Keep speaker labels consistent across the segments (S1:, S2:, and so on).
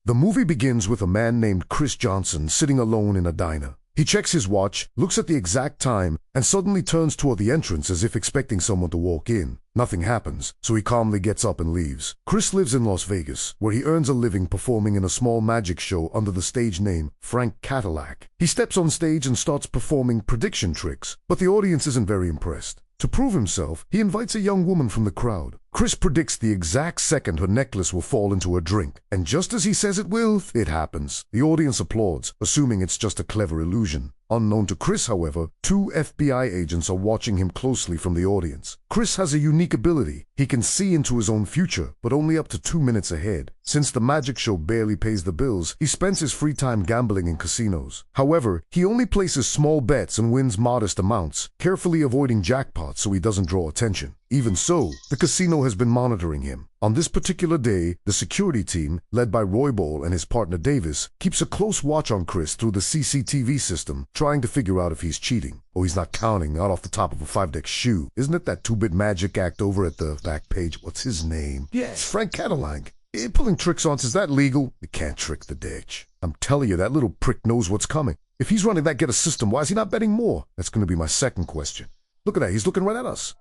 S1: The movie begins with a man named Chris Johnson sitting alone in a diner. He checks his watch, looks at the exact time, and suddenly turns toward the entrance as if expecting someone to walk in. Nothing happens, so he calmly gets up and leaves. Chris lives in Las Vegas, where he earns a living performing in a small magic show under the stage name Frank Cadillac. He steps on stage and starts performing prediction tricks, but the audience isn't very impressed. To prove himself, he invites a young woman from the crowd. Chris predicts the exact second her necklace will fall into her drink, and just as he says it will, it happens. The audience applauds, assuming it's just a clever illusion. Unknown to Chris, however, 2 FBI agents are watching him closely from the audience. Chris has a unique ability. He can see into his own future, but only up to 2 minutes ahead. Since the magic show barely pays the bills, he spends his free time gambling in casinos. However, he only places small bets and wins modest amounts, carefully avoiding jackpots so he doesn't draw attention. Even so, the casino has been monitoring him. On this particular day, the security team, led by Roy Ball and his partner Davis, keeps a close watch on Chris through the CCTV system, trying to figure out if he's cheating. Oh, he's not counting, not off the top of a 5-deck shoe. Isn't it that 2-bit magic act over at the back page? What's his name? Yeah, it's Frank Cadillac. Pulling tricks on us, is that legal? You can't trick the ditch. I'm telling you, that little prick knows what's coming. If he's running that get a system, why is he not betting more? That's going to be my second question. Look at that, he's looking right at us.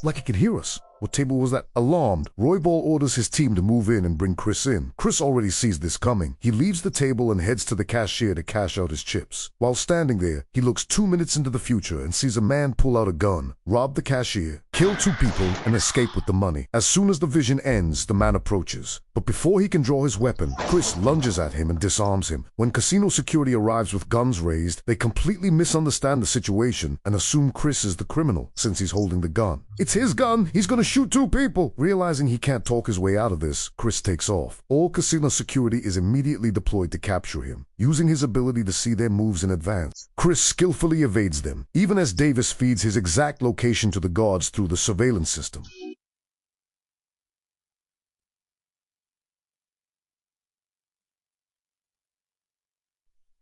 S1: Like he could hear us. What table was that? Alarmed, Roy Ball orders his team to move in and bring Chris in. Chris already sees this coming. He leaves the table and heads to the cashier to cash out his chips. While standing there, he looks 2 minutes into the future and sees a man pull out a gun, rob the cashier, kill 2 people, and escape with the money. As soon as the vision ends, the man approaches. But before he can draw his weapon, Chris lunges at him and disarms him. When casino security arrives with guns raised, they completely misunderstand the situation and assume Chris is the criminal since he's holding the gun. It's his gun! He's gonna shoot 2 people! Realizing he can't talk his way out of this, Chris takes off. All casino security is immediately deployed to capture him. Using his ability to see their moves in advance, Chris skillfully evades them, even as Davis feeds his exact location to the guards through the surveillance system.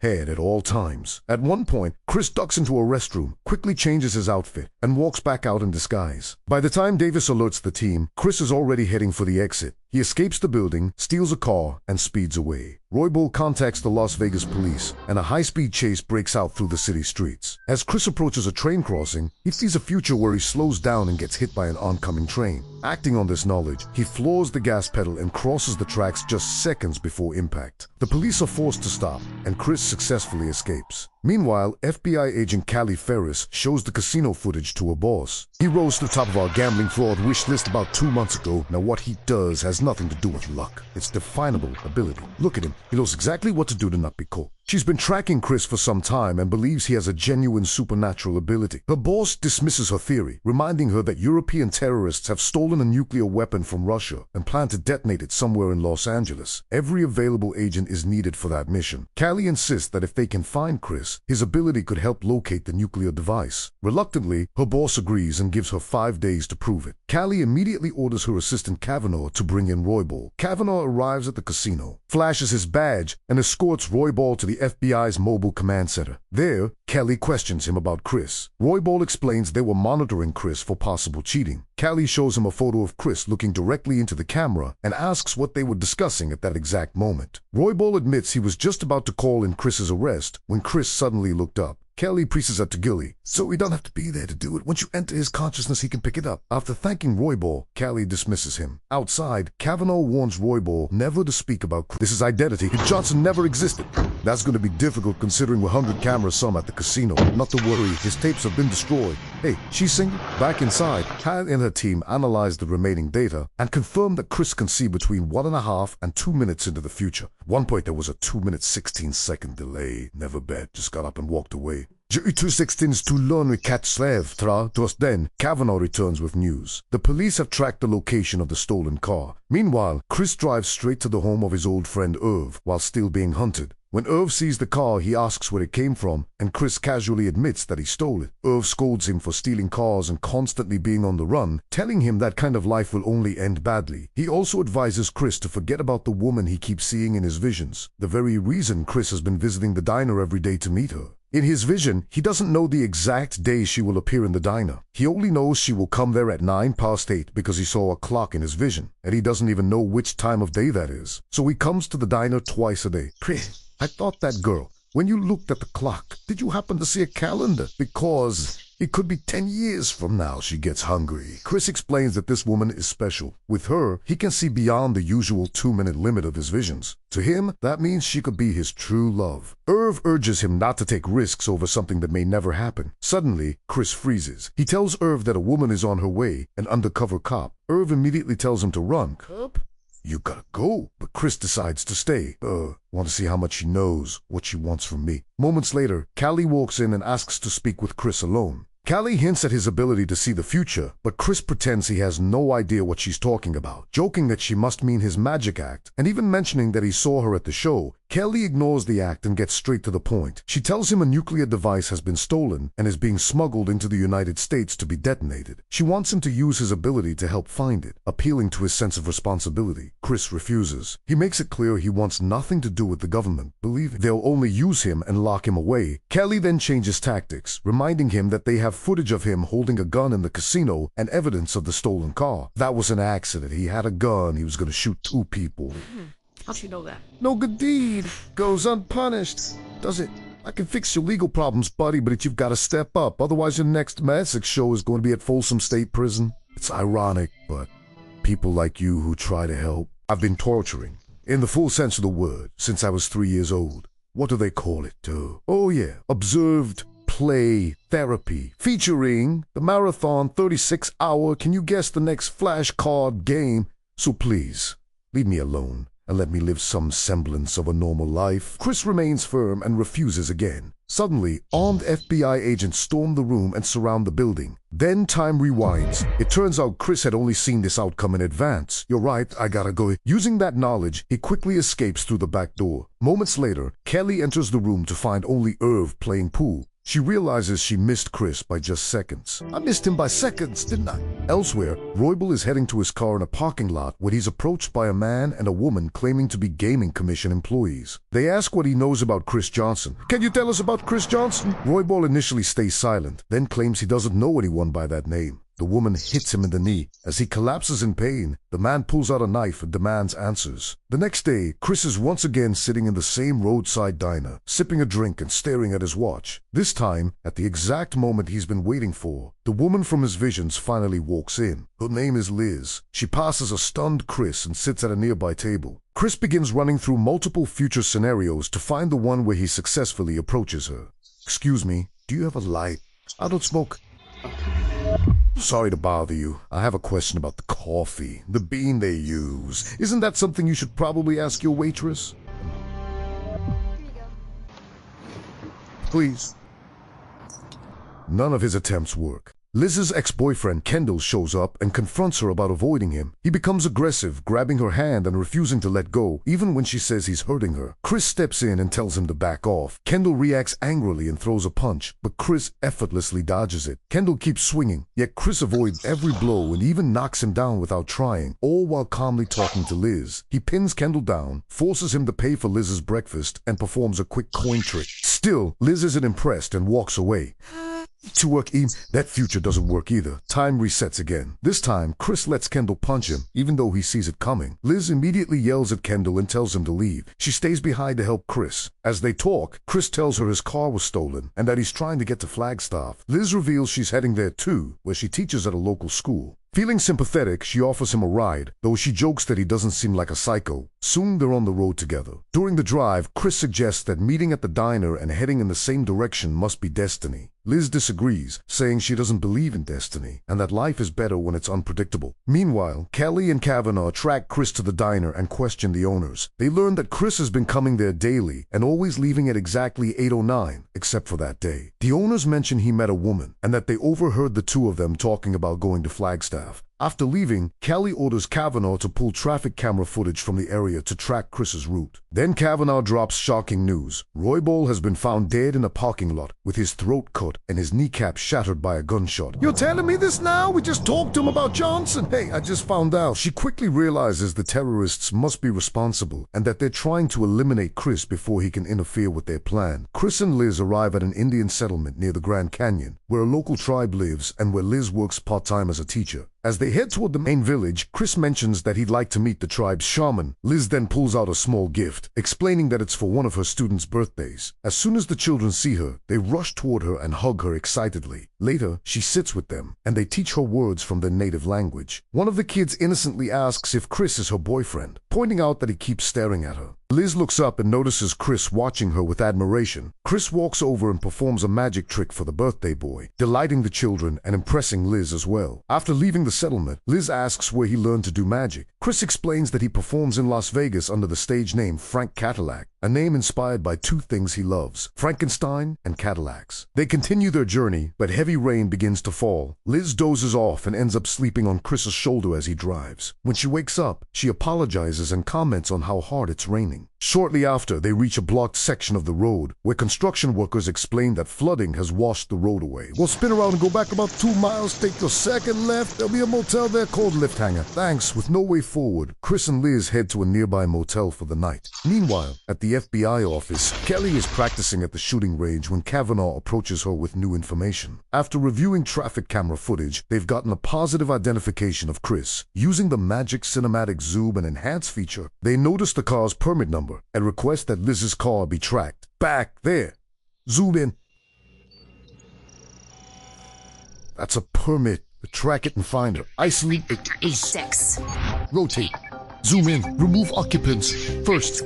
S1: Head at all times. At one point, Chris ducks into a restroom, quickly changes his outfit, and walks back out in disguise. By the time Davis alerts the team, Chris is already heading for the exit. He escapes the building, steals a car, and speeds away. Roy Ball contacts the Las Vegas police, and a high-speed chase breaks out through the city streets. As Chris approaches a train crossing, he sees a future where he slows down and gets hit by an oncoming train. Acting on this knowledge, he floors the gas pedal and crosses the tracks just seconds before impact. The police are forced to stop, and Chris successfully escapes. Meanwhile, FBI agent Callie Ferris shows the casino footage to her boss. He rose to the top of our gambling fraud wish list about 2 months ago. Now what he does has nothing to do with luck. It's definable ability. Look at him. He knows exactly what to do to not be caught. She's been tracking Chris for some time and believes he has a genuine supernatural ability. Her boss dismisses her theory, reminding her that European terrorists have stolen a nuclear weapon from Russia and plan to detonate it somewhere in Los Angeles. Every available agent is needed for that mission. Callie insists that if they can find Chris, his ability could help locate the nuclear device. Reluctantly, her boss agrees and gives her 5 days to prove it. Callie immediately orders her assistant Kavanaugh to bring in Roy Ball. Kavanaugh arrives at the casino, flashes his badge, and escorts Roy Ball to the FBI's mobile command center. There, Kelly questions him about Chris. Roy Ball explains they were monitoring Chris for possible cheating. Callie shows him a photo of Chris looking directly into the camera and asks what they were discussing at that exact moment. Roy Ball admits he was just about to call in Chris's arrest when Chris suddenly looked up. Kelly preaches at to Gilly, so we don't have to be there to do it. Once you enter his consciousness, he can pick it up. After thanking Roy Ball, Kelly dismisses him. Outside, Kavanaugh warns Roy Ball never to speak about Chris's identity. Johnson never existed. That's going to be difficult considering we're 100 cameras some at the casino. Not to worry, his tapes have been destroyed. Hey, she's single? Back inside, Han and her team analyzed the remaining data and confirmed that Chris can see between 1.5 and 2 minutes into the future. At one point, there was a 2-minute 16-second delay. Never bet, just got up and walked away. Ju-216's too learn we catch slave, tra. Just then, Kavanaugh returns with news. The police have tracked the location of the stolen car. Meanwhile, Chris drives straight to the home of his old friend Irv while still being hunted. When Irv sees the car, he asks where it came from, and Chris casually admits that he stole it. Irv scolds him for stealing cars and constantly being on the run, telling him that kind of life will only end badly. He also advises Chris to forget about the woman he keeps seeing in his visions, the very reason Chris has been visiting the diner every day to meet her. In his vision, he doesn't know the exact day she will appear in the diner. He only knows she will come there at 8:09 because he saw a clock in his vision, and he doesn't even know which time of day that is. So he comes to the diner twice a day. Chris, I thought that girl, when you looked at the clock, did you happen to see a calendar? Because it could be 10 years from now she gets hungry. Chris explains that this woman is special. With her, he can see beyond the usual 2-minute limit of his visions. To him, that means she could be his true love. Irv urges him not to take risks over something that may never happen. Suddenly, Chris freezes. He tells Irv that a woman is on her way, an undercover cop. Irv immediately tells him to run. Cop? You gotta go. But Chris decides to stay. Want to see how much she knows, what she wants from me. Moments later, Callie walks in and asks to speak with Chris alone. Callie hints at his ability to see the future, but Chris pretends he has no idea what she's talking about, joking that she must mean his magic act, and even mentioning that he saw her at the show. Kelly ignores the act and gets straight to the point. She tells him a nuclear device has been stolen and is being smuggled into the United States to be detonated. She wants him to use his ability to help find it, appealing to his sense of responsibility. Chris refuses. He makes it clear he wants nothing to do with the government, believing they'll only use him and lock him away. Kelly then changes tactics, reminding him that they have footage of him holding a gun in the casino and evidence of the stolen car. That was an accident. He had a gun. He was going to shoot 2 people.
S2: How'd you know that?
S1: No good deed goes unpunished, does it? I can fix your legal problems, buddy, but you've got to step up. Otherwise, your next Essex show is going to be at Folsom State Prison. It's ironic, but people like you who try to help, I've been torturing, in the full sense of the word, since I was 3 years old. What do they call it, too? Oh, yeah, observed play therapy, featuring the marathon 36-hour, can you guess the next flashcard game? So please, leave me alone and let me live some semblance of a normal life. Chris remains firm and refuses again. Suddenly, armed FBI agents storm the room and surround the building. Then time rewinds. It turns out Chris had only seen this outcome in advance. You're right, I gotta go. Using that knowledge, he quickly escapes through the back door. Moments later, Kelly enters the room to find only Irv playing pool. She realizes she missed Chris by just seconds. I missed him by seconds, didn't I? Elsewhere, Roybal is heading to his car in a parking lot when he's approached by a man and a woman claiming to be Gaming Commission employees. They ask what he knows about Chris Johnson. Can you tell us about Chris Johnson? Roybal initially stays silent, then claims he doesn't know anyone by that name. The woman hits him in the knee. As he collapses in pain, the man pulls out a knife and demands answers. The next day, Chris is once again sitting in the same roadside diner, sipping a drink and staring at his watch. This time, at the exact moment he's been waiting for, the woman from his visions finally walks in. Her name is Liz. She passes a stunned Chris and sits at a nearby table. Chris begins running through multiple future scenarios to find the one where he successfully approaches her. Excuse me, do you have a light? I don't smoke. Sorry to bother you. I have a question about the coffee, the bean they use. Isn't that something you should probably ask your waitress?
S2: Here you go.
S1: Please. None of his attempts work. Liz's ex-boyfriend Kendall shows up and confronts her about avoiding him. He becomes aggressive, grabbing her hand and refusing to let go, even when she says he's hurting her. Chris steps in and tells him to back off. Kendall reacts angrily and throws a punch, but Chris effortlessly dodges it. Kendall keeps swinging, yet Chris avoids every blow and even knocks him down without trying, all while calmly talking to Liz. He pins Kendall down, forces him to pay for Liz's breakfast, and performs a quick coin trick. Still, Liz isn't impressed and walks away. To work, that future doesn't work either. Time resets again. This time, Chris lets Kendall punch him, even though he sees it coming. Liz immediately yells at Kendall and tells him to leave. She stays behind to help Chris. As they talk, Chris tells her his car was stolen and that he's trying to get to Flagstaff. Liz reveals she's heading there too, where she teaches at a local school. Feeling sympathetic, she offers him a ride, though she jokes that he doesn't seem like a psycho. Soon they're on the road together. During the drive, Chris suggests that meeting at the diner and heading in the same direction must be destiny. Liz disagrees, saying she doesn't believe in destiny, and that life is better when it's unpredictable. Meanwhile, Kelly and Kavanaugh track Chris to the diner and question the owners. They learn that Chris has been coming there daily and always leaving at exactly 8:09, except for that day. The owners mention he met a woman, and that they overheard the two of them talking about going to Flagstaff. After leaving, Kelly orders Kavanaugh to pull traffic camera footage from the area to track Chris's route. Then Kavanaugh drops shocking news. Roybal has been found dead in a parking lot with his throat cut and his kneecap shattered by a gunshot. You're telling me this now? We just talked to him about Johnson. Hey, I just found out. She quickly realizes the terrorists must be responsible and that they're trying to eliminate Chris before he can interfere with their plan. Chris and Liz arrive at an Indian settlement near the Grand Canyon, where a local tribe lives and where Liz works part-time as a teacher. As they head toward the main village, Chris mentions that he'd like to meet the tribe's shaman. Liz then pulls out a small gift, explaining that it's for one of her students' birthdays. As soon as the children see her, they rush toward her and hug her excitedly. Later, she sits with them, and they teach her words from their native language. One of the kids innocently asks if Chris is her boyfriend, pointing out that he keeps staring at her. Liz looks up and notices Chris watching her with admiration. Chris walks over and performs a magic trick for the birthday boy, delighting the children and impressing Liz as well. After leaving the settlement, Liz asks where he learned to do magic. Chris explains that he performs in Las Vegas under the stage name Frank Cadillac, a name inspired by two things he loves, Frankenstein and Cadillacs. They continue their journey, but heavy rain begins to fall. Liz dozes off and ends up sleeping on Chris's shoulder as he drives. When she wakes up, she apologizes and comments on how hard it's raining. Shortly after, they reach a blocked section of the road, where construction workers explain that flooding has washed the road away. We'll spin around and go back about 2 miles, take your second left. There'll be a motel there called Lift Hanger. Thanks. With no way forward, Chris and Liz head to a nearby motel for the night. Meanwhile, at the FBI office, Kelly is practicing at the shooting range when Kavanaugh approaches her with new information. After reviewing traffic camera footage, they've gotten a positive identification of Chris. Using the magic cinematic zoom and enhance feature, they notice the car's permit number and request that Liz's car be tracked. Back there. Zoom in. That's a permit. Track it and find her. Isolate it is
S2: 6.
S1: Rotate. Zoom in. Remove occupants. First.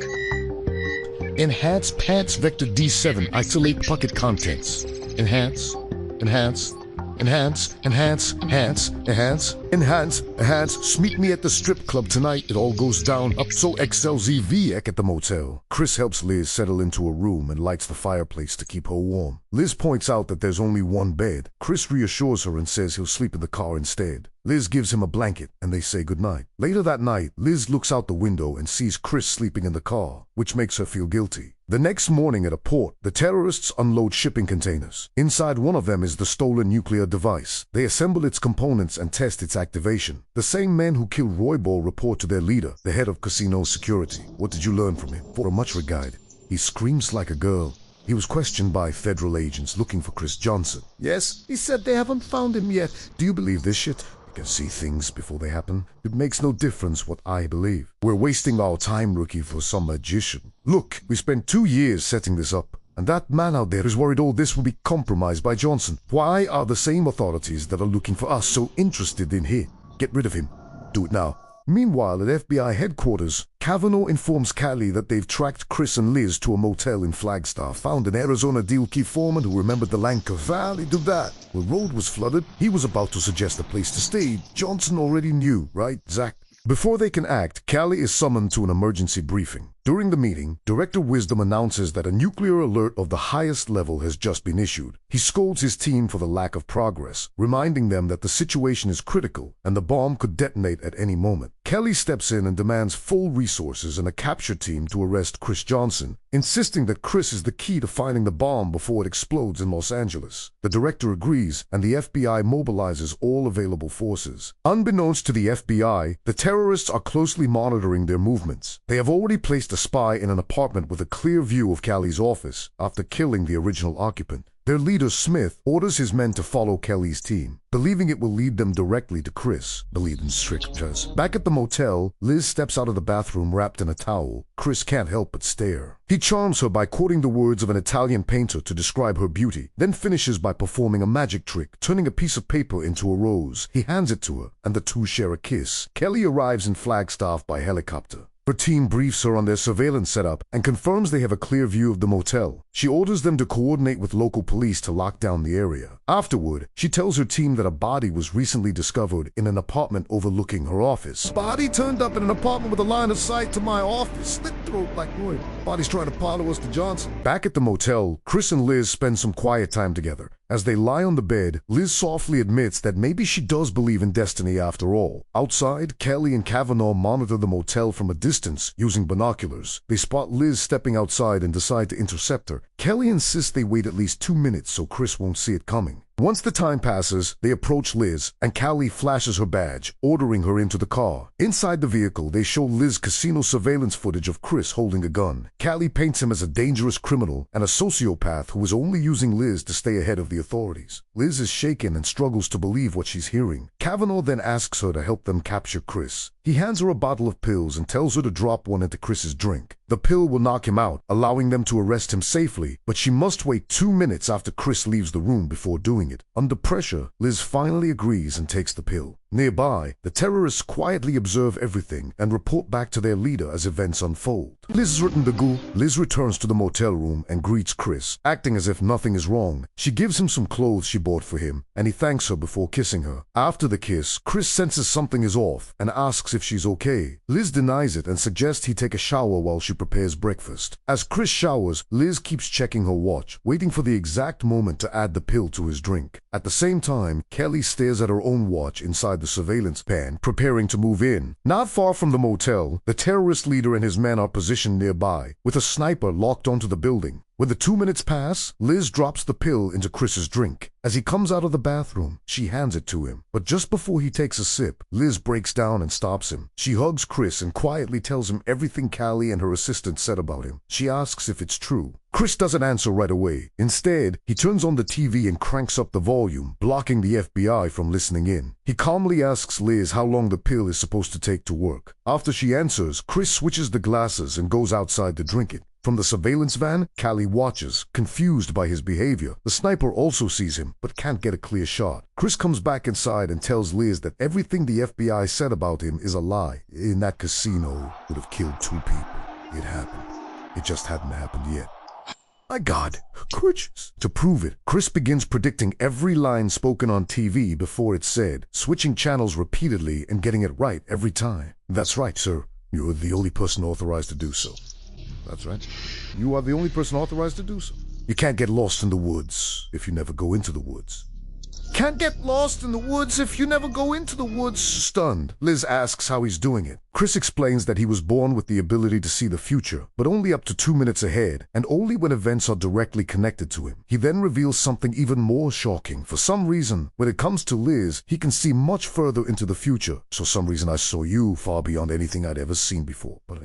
S1: Enhance pants vector D7. Isolate pocket contents. Enhance. Enhance. Enhance, enhance, enhance, enhance, enhance. Meet me at the strip club tonight. It all goes down up so XLZV at the motel. Chris helps Liz settle into a room and lights the fireplace to keep her warm. Liz points out that there's only one bed. Chris reassures her and says he'll sleep in the car instead. Liz gives him a blanket and they say goodnight. Later that night, Liz looks out the window and sees Chris sleeping in the car, which makes her feel guilty. The next morning at a port, the terrorists unload shipping containers. Inside one of them is the stolen nuclear device. They assemble its components and test its activation. The same men who killed Roybal report to their leader, the head of casino security. What did you learn from him? For a much regard. He screams like a girl. He was questioned by federal agents looking for Chris Johnson. Yes, he said they haven't found him yet. Do you believe this shit? Can see things before they happen. It makes no difference what I believe. We're wasting our time, rookie, for some magician. Look, we spent 2 years setting this up, and that man out there is worried all this will be compromised by Johnson. Why are the same authorities that are looking for us so interested in him? Get rid of him. Do it now. Meanwhile, at FBI headquarters, Kavanaugh informs Callie that they've tracked Chris and Liz to a motel in Flagstaff, found an Arizona deal key foreman who remembered the Lanka Valley. Do that. The road was flooded. He was about to suggest a place to stay. Johnson already knew, right, Zach? Before they can act, Callie is summoned to an emergency briefing. During the meeting, Director Wisdom announces that a nuclear alert of the highest level has just been issued. He scolds his team for the lack of progress, reminding them that the situation is critical and the bomb could detonate at any moment. Kelly steps in and demands full resources and a capture team to arrest Chris Johnson, insisting that Chris is the key to finding the bomb before it explodes in Los Angeles. The director agrees, and the FBI mobilizes all available forces. Unbeknownst to the FBI, the terrorists are closely monitoring their movements. They have already placed a spy in an apartment with a clear view of Callie's office after killing the original occupant. Their leader, Smith, orders his men to follow Kelly's team, believing it will lead them directly to Chris. Believe in strictures. Back at the motel, Liz steps out of the bathroom wrapped in a towel. Chris can't help but stare. He charms her by quoting the words of an Italian painter to describe her beauty, then finishes by performing a magic trick, turning a piece of paper into a rose. He hands it to her, and the two share a kiss. Kelly arrives in Flagstaff by helicopter. Her team briefs her on their surveillance setup and confirms they have a clear view of the motel. She orders them to coordinate with local police to lock down the area. Afterward, she tells her team that a body was recently discovered in an apartment overlooking her office. Body turned up in an apartment with a line of sight to my office. Slit throat like Roy. Body's trying to follow us to Johnson. Back at the motel, Chris and Liz spend some quiet time together. As they lie on the bed, Liz softly admits that maybe she does believe in destiny after all. Outside, Kelly and Kavanaugh monitor the motel from a distance using binoculars. They spot Liz stepping outside and decide to intercept her. Kelly insists they wait at least 2 minutes so Chris won't see it coming. Once the time passes, they approach Liz, and Callie flashes her badge, ordering her into the car. Inside the vehicle, they show Liz casino surveillance footage of Chris holding a gun. Callie paints him as a dangerous criminal and a sociopath who is only using Liz to stay ahead of the authorities. Liz is shaken and struggles to believe what she's hearing. Kavanaugh then asks her to help them capture Chris. He hands her a bottle of pills and tells her to drop one into Chris's drink. The pill will knock him out, allowing them to arrest him safely, but she must wait 2 minutes after Chris leaves the room before doing it. Under pressure, Liz finally agrees and takes the pill. Nearby, the terrorists quietly observe everything and report back to their leader as events unfold. Liz returns to the motel room and greets Chris, acting as if nothing is wrong. She gives him some clothes she bought for him, and he thanks her before kissing her. After the kiss, Chris senses something is off and asks if she's okay. Liz denies it and suggests he take a shower while she prepares breakfast. As Chris showers, Liz keeps checking her watch, waiting for the exact moment to add the pill to his drink. At the same time, Kelly stares at her own watch inside the surveillance pan, preparing to move in. Not far from the motel, the terrorist leader and his men are positioned nearby, with a sniper locked onto the building. When the 2 minutes pass, Liz drops the pill into Chris's drink. As he comes out of the bathroom, she hands it to him. But just before he takes a sip, Liz breaks down and stops him. She hugs Chris and quietly tells him everything Callie and her assistant said about him. She asks if it's true. Chris doesn't answer right away. Instead, he turns on the TV and cranks up the volume, blocking the FBI from listening in. He calmly asks Liz how long the pill is supposed to take to work. After she answers, Chris switches the glasses and goes outside to drink it. From the surveillance van, Callie watches, confused by his behavior. The sniper also sees him, but can't get a clear shot. Chris comes back inside and tells Liz that everything the FBI said about him is a lie. In that casino, would have killed 2 people. It happened. It just hadn't happened yet. My God, courageous. To prove it, Chris begins predicting every line spoken on TV before it's said, switching channels repeatedly and getting it right every time. That's right, sir. You're the only person authorized to do so. That's right. You are the only person authorized to do so. You can't get lost in the woods if you never go into the woods. Can't get lost in the woods if you never go into the woods. Stunned, Liz asks how he's doing it. Chris explains that he was born with the ability to see the future, but only up to 2 minutes ahead, and only when events are directly connected to him. He then reveals something even more shocking. For some reason, when it comes to Liz, he can see much further into the future. So some reason I saw you far beyond anything I'd ever seen before. But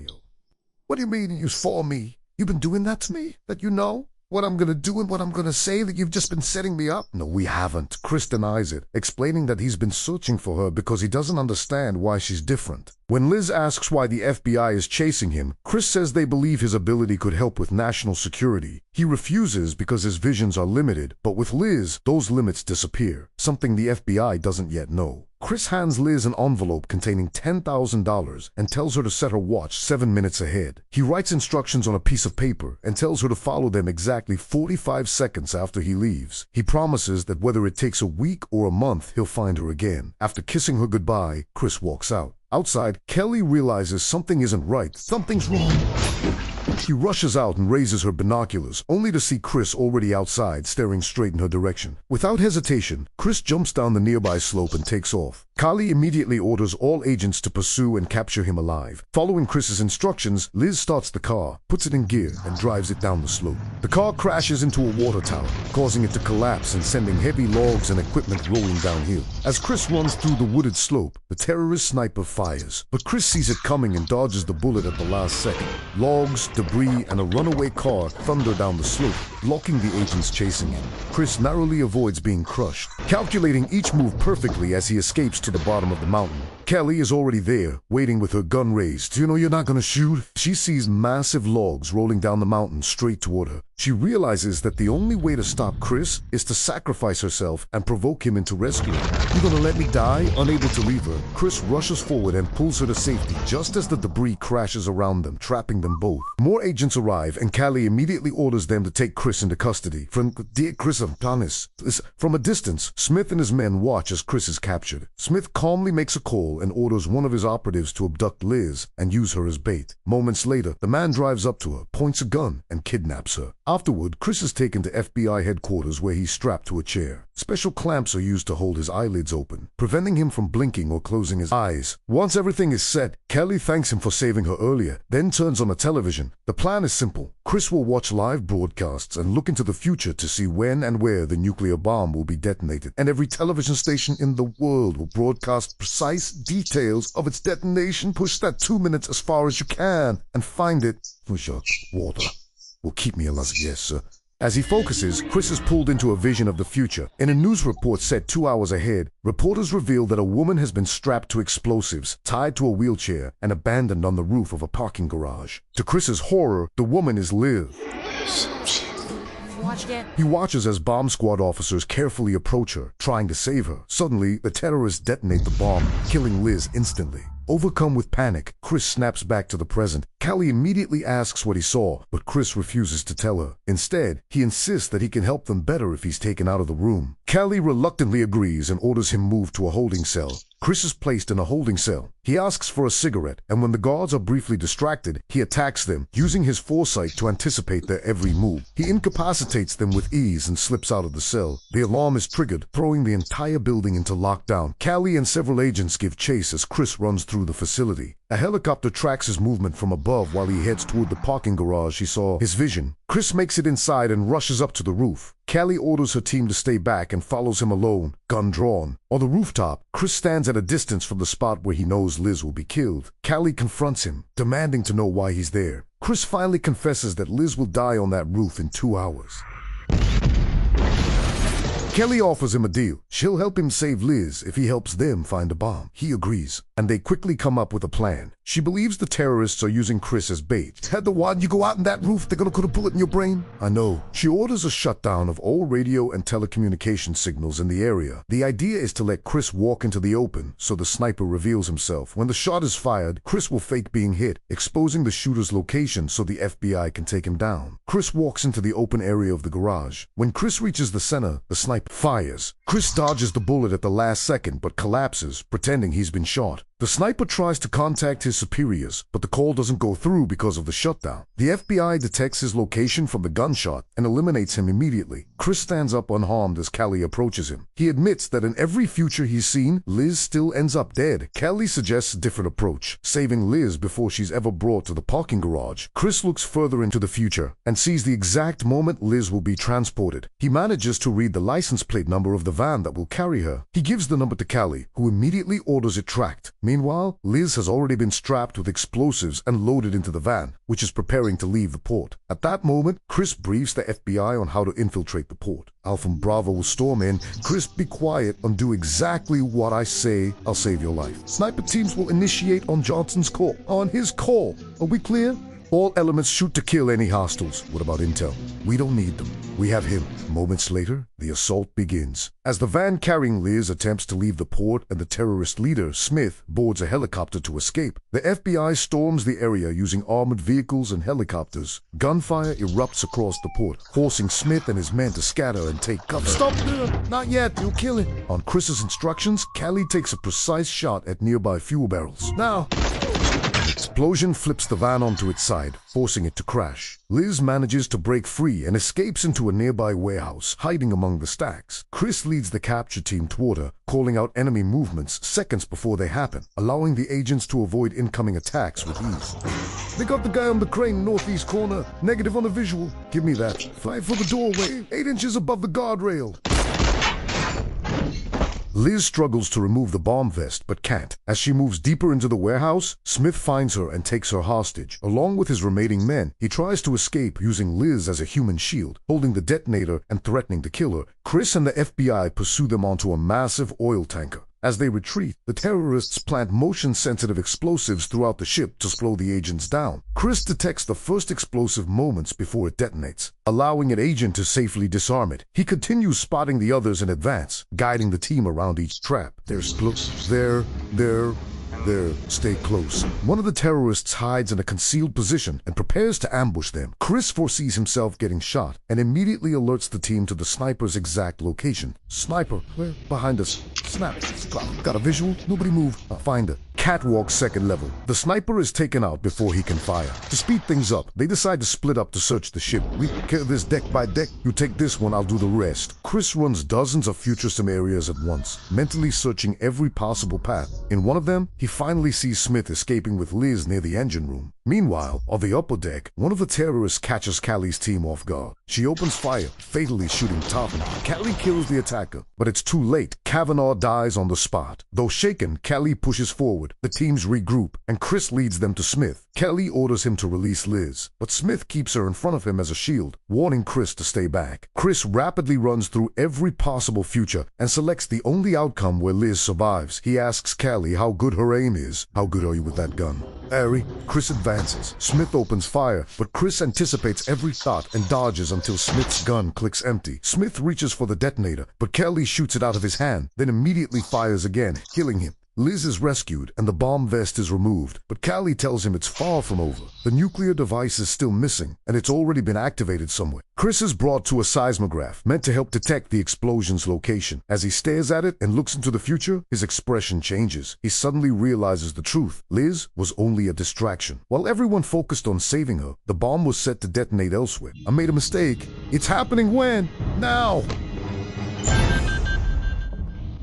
S1: what do you mean you saw me? You've been doing that to me? That you know? What I'm gonna do and what I'm gonna say, that you've just been setting me up? No, we haven't. Chris denies it, explaining that he's been searching for her because he doesn't understand why she's different. When Liz asks why the FBI is chasing him, Chris says they believe his ability could help with national security. He refuses because his visions are limited, but with Liz, those limits disappear, something the FBI doesn't yet know. Chris hands Liz an envelope containing $10,000 and tells her to set her watch 7 minutes ahead. He writes instructions on a piece of paper and tells her to follow them exactly 45 seconds after he leaves. He promises that whether it takes a week or a month, he'll find her again. After kissing her goodbye, Chris walks out. Outside, Kelly realizes something isn't right. Something's wrong. She rushes out and raises her binoculars, only to see Chris already outside, staring straight in her direction. Without hesitation, Chris jumps down the nearby slope and takes off. Kali immediately orders all agents to pursue and capture him alive. Following Chris's instructions, Liz starts the car, puts it in gear, and drives it down the slope. The car crashes into a water tower, causing it to collapse and sending heavy logs and equipment rolling downhill. As Chris runs through the wooded slope, the terrorist sniper fires, but Chris sees it coming and dodges the bullet at the last second. Logs, debris, and a runaway car thunder down the slope, blocking the agents chasing him. Chris narrowly avoids being crushed, calculating each move perfectly as he escapes to the bottom of the mountain. Kelly is already there, waiting with her gun raised. You know you're not gonna shoot? She sees massive logs rolling down the mountain straight toward her. She realizes that the only way to stop Chris is to sacrifice herself and provoke him into rescue. You gonna let me die? Unable to leave her, Chris rushes forward and pulls her to safety just as the debris crashes around them, trapping them both. More agents arrive and Callie immediately orders them to take Chris into custody. Dear Chris, I'm honest. From a distance, Smith and his men watch as Chris is captured. Smith calmly makes a call and orders one of his operatives to abduct Liz and use her as bait. Moments later, the man drives up to her, points a gun, and kidnaps her. Afterward, Chris is taken to FBI headquarters where he's strapped to a chair. Special clamps are used to hold his eyelids open, preventing him from blinking or closing his eyes. Once everything is set, Kelly thanks him for saving her earlier, then turns on the television. The plan is simple. Chris will watch live broadcasts and look into the future to see when and where the nuclear bomb will be detonated, and every television station in the world will broadcast precise details of its detonation. Push that 2 minutes as far as you can and find it. Water will keep me alive. Yes, sir. As he focuses, Chris is pulled into a vision of the future. In a news report set 2 hours ahead, reporters reveal that a woman has been strapped to explosives, tied to a wheelchair, and abandoned on the roof of a parking garage. To Chris's horror, the woman is Liz.
S2: Watch that.
S1: He watches as bomb squad officers carefully approach her, trying to save her. Suddenly, the terrorists detonate the bomb, killing Liz instantly. Overcome with panic, Chris snaps back to the present. Callie immediately asks what he saw, but Chris refuses to tell her. Instead, he insists that he can help them better if he's taken out of the room. Callie reluctantly agrees and orders him moved to a holding cell. Chris is placed in a holding cell. He asks for a cigarette, and when the guards are briefly distracted, he attacks them, using his foresight to anticipate their every move. He incapacitates them with ease and slips out of the cell. The alarm is triggered, throwing the entire building into lockdown. Callie and several agents give chase as Chris runs through the facility. A helicopter tracks his movement from above while he heads toward the parking garage he saw his vision. Chris makes it inside and rushes up to the roof. Callie orders her team to stay back and follows him alone, gun drawn. On the rooftop, Chris stands at a distance from the spot where he knows Liz will be killed. Callie confronts him, demanding to know why he's there. Chris finally confesses that Liz will die on that roof in 2 hours. Kelly offers him a deal. She'll help him save Liz if he helps them find a bomb. He agrees, and they quickly come up with a plan. She believes the terrorists are using Chris as bait. Had the one you go out in that roof, they're gonna put a bullet in your brain? I know. She orders a shutdown of all radio and telecommunication signals in the area. The idea is to let Chris walk into the open so the sniper reveals himself. When the shot is fired, Chris will fake being hit, exposing the shooter's location so the FBI can take him down. Chris walks into the open area of the garage. When Chris reaches the center, the sniper fires. Chris dodges the bullet at the last second but collapses, pretending he's been shot. The sniper tries to contact his superiors, but the call doesn't go through because of the shutdown. The FBI detects his location from the gunshot and eliminates him immediately. Chris stands up unharmed as Callie approaches him. He admits that in every future he's seen, Liz still ends up dead. Callie suggests a different approach, saving Liz before she's ever brought to the parking garage. Chris looks further into the future and sees the exact moment Liz will be transported. He manages to read the license plate number of the van that will carry her. He gives the number to Callie, who immediately orders it tracked. Meanwhile, Liz has already been strapped with explosives and loaded into the van, which is preparing to leave the port. At that moment, Chris briefs the FBI on how to infiltrate the port. Alpha and Bravo will storm in. Chris, be quiet and do exactly what I say. I'll save your life. Sniper teams will initiate on Johnson's call. On his call. Are we clear? All elements shoot to kill any hostiles. What about intel? We don't need them. We have him. Moments later, the assault begins. As the van carrying Liz attempts to leave the port and the terrorist leader, Smith, boards a helicopter to escape, the FBI storms the area using armored vehicles and helicopters. Gunfire erupts across the port, forcing Smith and his men to scatter and take cover. Stop there! Not yet, you'll kill him. On Chris's instructions, Callie takes a precise shot at nearby fuel barrels. Now! Explosion flips the van onto its side, forcing it to crash. Liz manages to break free and escapes into a nearby warehouse, hiding among the stacks. Chris leads the capture team toward her, calling out enemy movements seconds before they happen, allowing the agents to avoid incoming attacks with ease. They got the guy on the crane northeast corner. Negative on the visual. Give me that. Fly for the doorway, 8 inches above the guardrail. Liz struggles to remove the bomb vest, but can't. As she moves deeper into the warehouse, Smith finds her and takes her hostage. Along with his remaining men, he tries to escape using Liz as a human shield, holding the detonator and threatening to kill her. Chris and the FBI pursue them onto a massive oil tanker. As they retreat, the terrorists plant motion-sensitive explosives throughout the ship to slow the agents down. Chris detects the first explosive moments before it detonates, allowing an agent to safely disarm it. He continues spotting the others in advance, guiding the team around each trap. There's there. Stay close. One of the terrorists hides in a concealed position and prepares to ambush them. Chris foresees himself getting shot and immediately alerts the team to the sniper's exact location. Sniper, where? Behind us. Snap. Got a visual? Nobody move. I'll find her. catwalk second level. The sniper is taken out before he can fire. To speed things up, they decide to split up to search the ship. We kill this deck by deck. You take this one, I'll do the rest. Chris runs dozens of futuresome areas at once, mentally searching every possible path. In one of them, he finally sees Smith escaping with Liz near the engine room. Meanwhile, on the upper deck, one of the terrorists catches Callie's team off guard. She opens fire, fatally shooting Topham. Callie kills the attacker, but it's too late. Kavanaugh dies on the spot. Though shaken, Callie pushes forward. The teams regroup, and Chris leads them to Smith. Kelly orders him to release Liz, but Smith keeps her in front of him as a shield, warning Chris to stay back. Chris rapidly runs through every possible future and selects the only outcome where Liz survives. He asks Callie how good her aim is. How good are you with that gun? Harry, Chris advances. Smith opens fire, but Chris anticipates every thought and dodges until Smith's gun clicks empty. Smith reaches for the detonator, but Kelly shoots it out of his hand, then immediately fires again, killing him. Liz is rescued and the bomb vest is removed, but Callie tells him it's far from over. The nuclear device is still missing, and it's already been activated somewhere. Chris is brought to a seismograph, meant to help detect the explosion's location. As he stares at it and looks into the future, his expression changes. He suddenly realizes the truth. Liz was only a distraction. While everyone focused on saving her, the bomb was set to detonate elsewhere. I made a mistake. It's happening when? Now!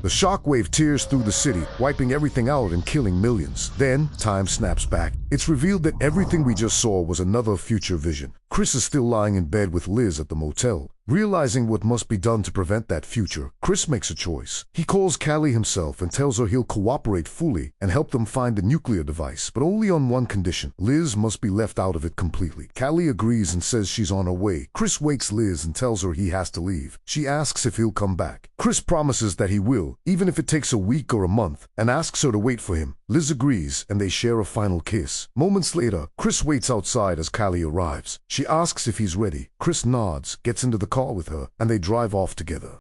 S1: The shockwave tears through the city, wiping everything out and killing millions. Then, time snaps back. It's revealed that everything we just saw was another future vision. Chris is still lying in bed with Liz at the motel. Realizing what must be done to prevent that future, Chris makes a choice. He calls Callie himself and tells her he'll cooperate fully and help them find the nuclear device, but only on one condition. Liz must be left out of it completely. Callie agrees and says she's on her way. Chris wakes Liz and tells her he has to leave. She asks if he'll come back. Chris promises that he will, even if it takes a week or a month, and asks her to wait for him. Liz agrees, and they share a final kiss. Moments later, Chris waits outside as Callie arrives. She asks if he's ready. Chris nods, gets into the car with her, and they drive off together.